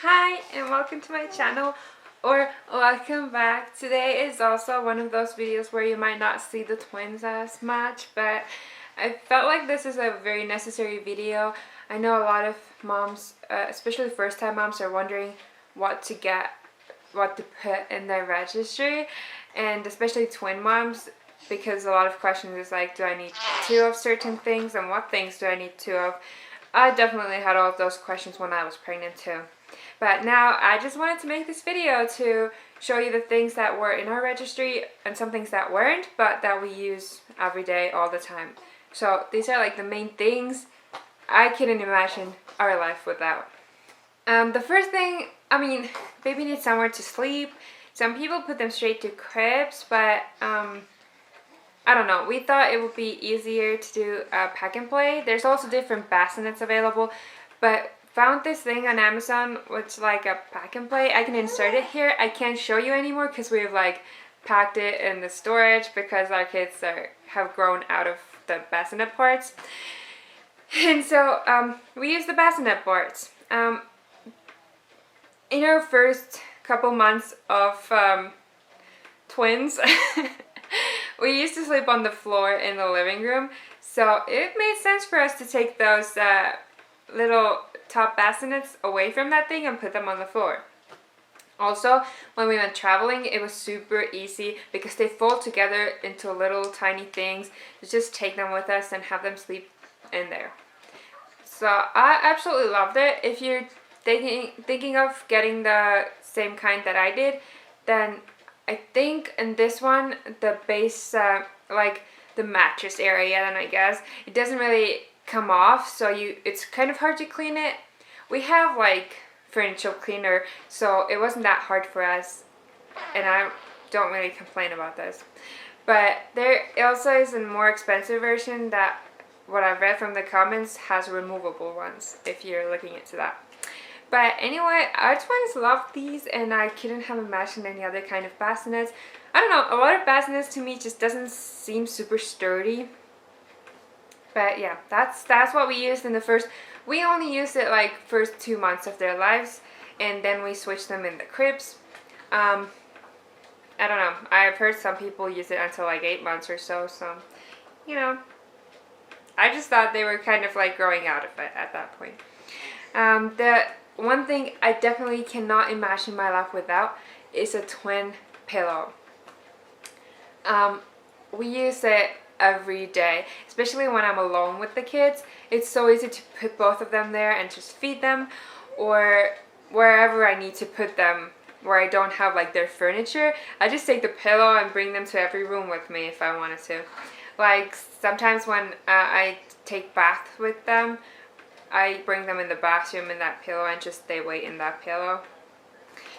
Hi and welcome to my channel, or welcome back. Today is also one of those videos where you might not see the twins as much, but I felt like this is a very necessary video. I know a lot of moms, especially first time moms, are wondering what to put in their registry, and especially twin moms, because a lot of questions is like, do I need 2 of certain things, and what things do I need 2 of? I definitely had all of those questions when I was pregnant too. But now I just wanted to make this video to show you the things that were in our registry and some things that weren't, but that we use every day all the time. So these are like the main things I couldn't imagine our life without. The first thing, baby needs somewhere to sleep. Some people put them straight to cribs, but I don't know. We thought it would be easier to do a pack and play. There's also different bassinets available, but found this thing on Amazon, which like a pack and play. I can insert it here. I can't show you anymore because we've like packed it in the storage because our kids have grown out of the bassinet parts. And so we use the bassinet parts. In our first couple months of twins, we used to sleep on the floor in the living room, so it made sense for us to take those little top bassinets away from that thing and put them on the floor. Also, when we went traveling, it was super easy because they fold together into little tiny things. You just take them with us and have them sleep in there. So I absolutely loved it. If you're thinking of getting the same kind that I did, then I think in this one, the base, like the mattress area, then I guess, it doesn't really come off, so it's kind of hard to clean it. We have like furniture cleaner, so it wasn't that hard for us, and I don't really complain about this. But there also is a more expensive version that, what I've read from the comments, has removable ones if you're looking into that. But anyway, I just love these, and I couldn't have imagined any other kind of bassinets. I don't know, a lot of bassinets to me just doesn't seem super sturdy. But yeah, that's what we used in the first. We only used it like first 2 months of their lives, and then we switched them in the cribs. I don't know. I've heard some people use it until like 8 months or so. So, you know, I just thought they were kind of like growing out of it at that point. The one thing I definitely cannot imagine my life without is a twin pillow. We use it every day, especially when I'm alone with the kids. It's so easy to put both of them there and just feed them, or wherever I need to put them where I don't have like their furniture. I just take the pillow and bring them to every room with me if I wanted to. Like sometimes when I take baths with them, I bring them in the bathroom in that pillow and just they wait in that pillow.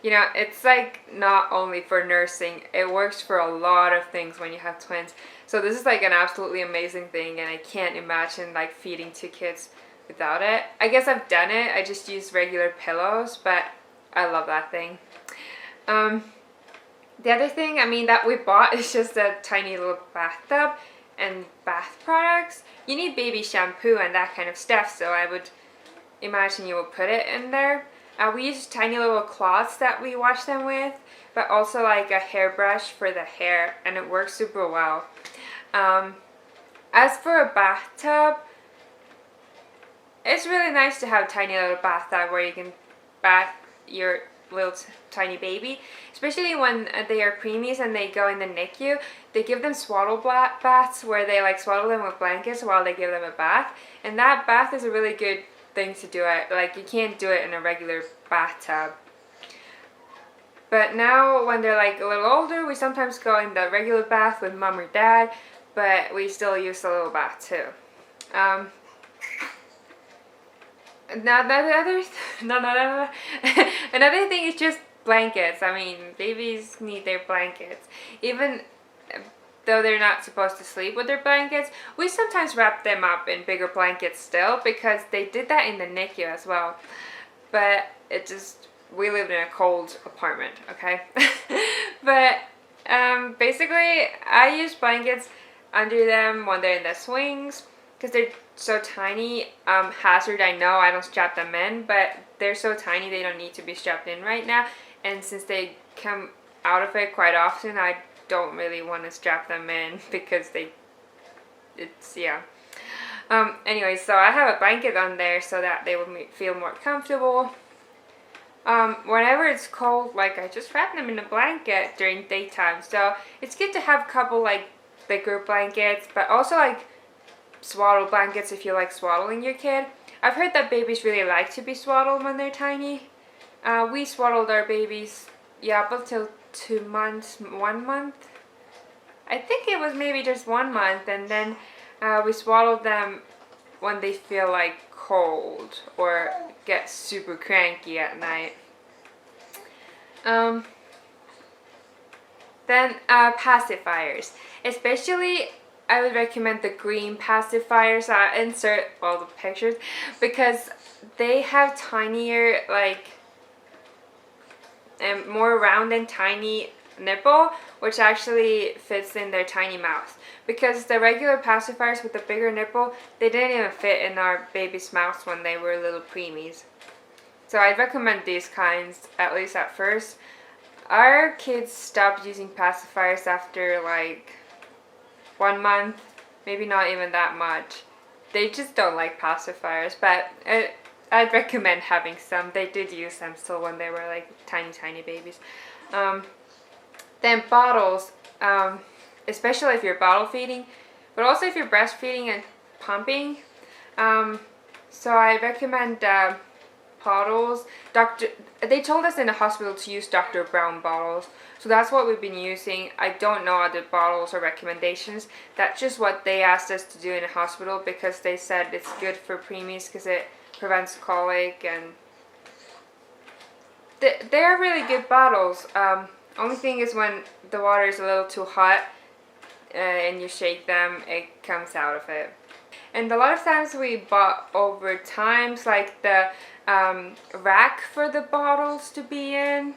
You know, it's like not only for nursing, it works for a lot of things when you have twins. So this is like an absolutely amazing thing, and I can't imagine like feeding 2 kids without it. I guess I've done it, I just use regular pillows, but I love that thing. The other thing, that we bought is just a tiny little bathtub and bath products. You need baby shampoo and that kind of stuff, so I would imagine you would put it in there. We use tiny little cloths that we wash them with, but also like a hairbrush for the hair, and it works super well. As for a bathtub, it's really nice to have a tiny little bathtub where you can bath your little tiny baby, especially when they are preemies and they go in the NICU. They give them swaddle baths where they like swaddle them with blankets while they give them a bath, and that bath is a really good thing to do it. Like, you can't do it in a regular bathtub. But now when they're like a little older, we sometimes go in the regular bath with mom or dad, but we still use the little bath too. Another thing is just blankets. Babies need their blankets. Even though they're not supposed to sleep with their blankets, we sometimes wrap them up in bigger blankets still, because they did that in the NICU as well. But we lived in a cold apartment, okay? But basically, I use blankets under them when they're in the swings, because they're so tiny. Hazard, I know I don't strap them in, but they're so tiny they don't need to be strapped in right now. And since they come out of it quite often, I don't really want to strap them in because yeah. Anyway, so I have a blanket on there so that they will feel more comfortable. Whenever it's cold, like, I just wrap them in a blanket during daytime. So it's good to have a couple like bigger blankets, but also like swaddle blankets if you like swaddling your kid. I've heard that babies really like to be swaddled when they're tiny. We swaddled our babies, yeah, up until 2 months, 1 month. I think it was maybe just 1 month, and then we swaddled them when they feel like cold or get super cranky at night. Then pacifiers, especially I would recommend the green pacifiers. I insert all the pictures because they have tinier, like, and more round and tiny nipple, which actually fits in their tiny mouth. Because the regular pacifiers with the bigger nipple, they didn't even fit in our baby's mouths when they were little preemies. So I'd recommend these kinds, at least at first. Our kids stopped using pacifiers after like 1 month, maybe not even that much. They just don't like pacifiers, but I'd recommend having some. They did use them still when they were like tiny babies. Then bottles, especially if you're bottle feeding, but also if you're breastfeeding and pumping. So I recommend bottles. They told us in the hospital to use Dr. Brown bottles, so that's what we've been using. I don't know other bottles or recommendations. That's just what they asked us to do in the hospital because they said it's good for preemies because it prevents colic, and they're really good bottles. Only thing is when the water is a little too hot and you shake them, it comes out of it. And a lot of times we bought over times like the rack for the bottles to be in,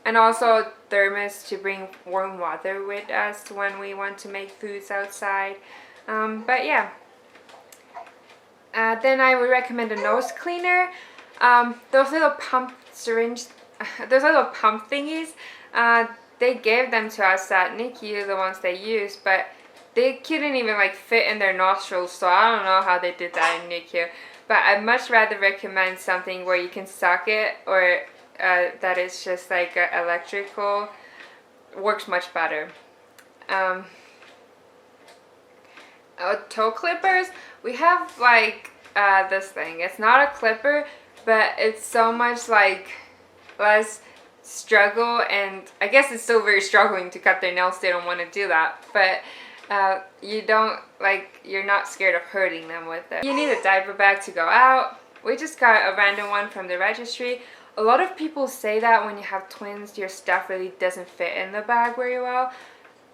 and also thermos to bring warm water with us when we want to make foods outside. But yeah. Then I would recommend a nose cleaner. Those little pump syringe, those little pump thingies, they gave them to us at NICU, the ones they used, but they couldn't even like fit in their nostrils, so I don't know how they did that in NICU. But I'd much rather recommend something where you can suck it, or that is just like electrical. Works much better. Toe clippers, we have like this thing. It's not a clipper, but it's so much like less struggle, and I guess it's still very struggling to cut their nails. They don't want to do that, but you're not scared of hurting them with it. You need a diaper bag to go out. We just got a random one from the registry. A lot of people say that when you have twins, your stuff really doesn't fit in the bag very well.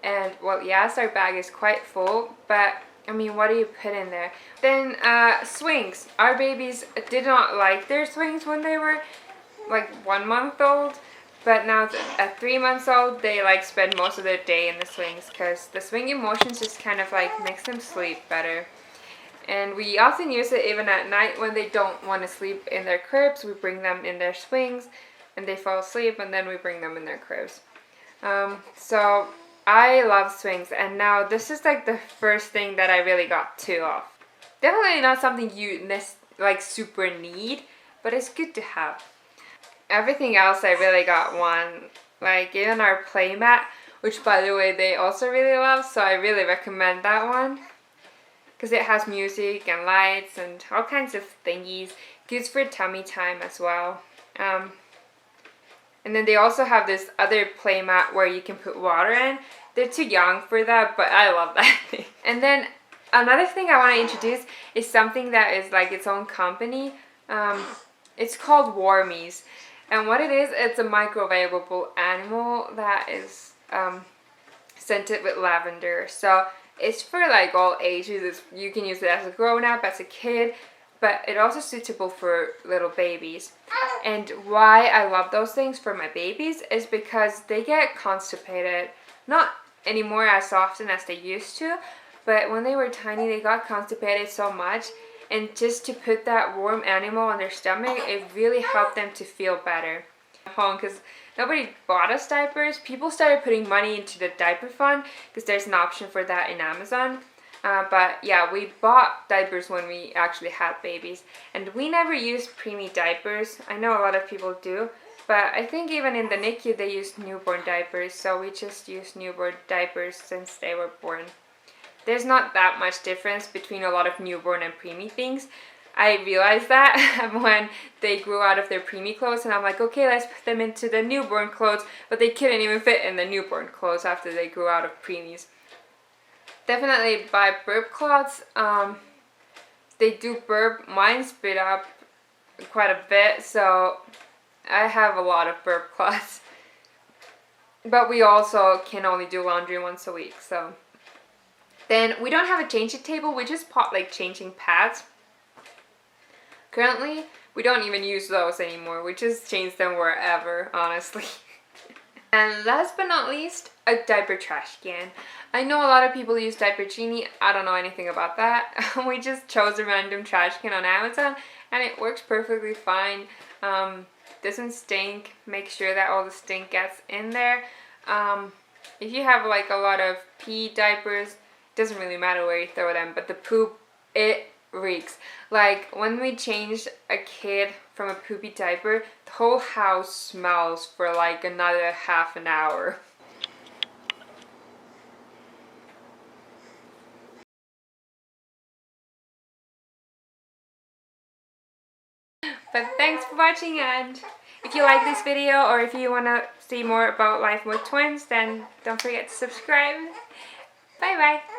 And well, yes, our bag is quite full, but I mean, what do you put in there? Then swings. Our babies did not like their swings when they were like 1 month old, but now at 3 months old, they like spend most of their day in the swings because the swinging motions just kind of like makes them sleep better. And we often use it even at night when they don't want to sleep in their cribs. We bring them in their swings and they fall asleep, and then we bring them in their cribs. So I love swings, and now this is like the first thing that I really got two of. Definitely not something you like super need, but it's good to have. Everything else I really got one, like even our Playmat, which by the way they also really love, so I really recommend that one because it has music and lights and all kinds of thingies. Good for tummy time as well. And then they also have this other Playmat where you can put water in. They're too young for that, but I love that thing. And then another thing I want to introduce is something that is like its own company. It's called Warmies. And what it is, it's a microwavable animal that is scented with lavender. So it's for like all ages. You can use it as a grown-up, as a kid, but it's also suitable for little babies. And why I love those things for my babies is because they get constipated. Not anymore as often as they used to, but when they were tiny they got constipated so much, and just to put that warm animal on their stomach, it really helped them to feel better. Home, because nobody bought us diapers. People started putting money into the diaper fund because there's an option for that in Amazon. But yeah, we bought diapers when we actually had babies, and we never used preemie diapers. I know a lot of people do, but I think even in the NICU they used newborn diapers, so we just used newborn diapers since they were born. There's not that much difference between a lot of newborn and preemie things. I realized that when they grew out of their preemie clothes, and I'm like, okay, let's put them into the newborn clothes, but they couldn't even fit in the newborn clothes after they grew out of preemies. Definitely buy burp cloths. They do burp. Mine spit up quite a bit, so I have a lot of burp cloths. But we also can only do laundry once a week, so. Then we don't have a changing table. We just bought like changing pads. Currently, we don't even use those anymore. We just change them wherever, honestly. And last but not least, a diaper trash can. I know a lot of people use Diaper Genie. I don't know anything about that. We just chose a random trash can on Amazon and it works perfectly fine. Doesn't stink. Make sure that all the stink gets in there. If you have like a lot of pee diapers, it doesn't really matter where you throw them, but the poop, it reeks. Like when we changed a kid from a poopy diaper, the whole house smells for like another half an hour. But thanks for watching, and if you like this video or if you want to see more about life with twins, then don't forget to subscribe. Bye bye!